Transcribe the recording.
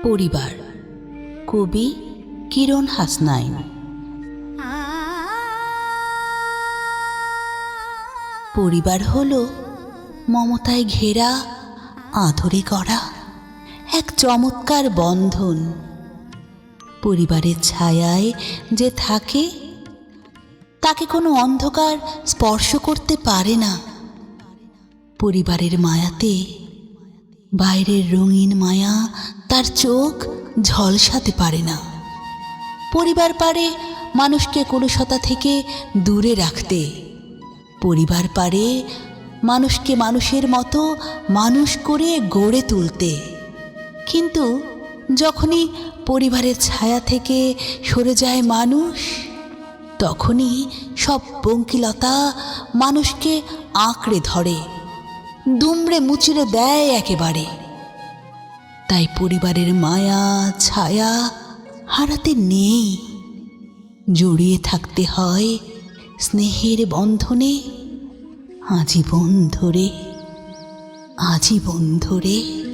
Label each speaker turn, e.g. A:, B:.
A: পরিবার, কবি কিরণ হাসনাইন। পরিবার হলো মমতায় ঘেরা, আদরে গড়া এক চমৎকার বন্ধন। পরিবারের ছায়ায় যে থাকে তাকে কোনো অন্ধকার স্পর্শ করতে পারে না। পরিবারের মায়াতে বাইরের রঙিন মায়া তার চোখ ঝলসাতে পারে না। পরিবার পারে মানুষকে কলুষতা থেকে দূরে রাখতে। পরিবার পারে মানুষকে মানুষের মতো মানুষ করে গড়ে তুলতে। কিন্তু যখনই পরিবারের ছায়া থেকে সরে যায় মানুষ, তখনই সব পঙ্কিলতা মানুষকে আঁকড়ে ধরে, দুমড়ে মুচড়ে দেয় একেবারে। তাই পরিবারের মায়া ছায়া হারাতে নেই, জড়িয়ে থাকতে হয় স্নেহের বন্ধনে আজীবন ধরে, আজীবন ধরে।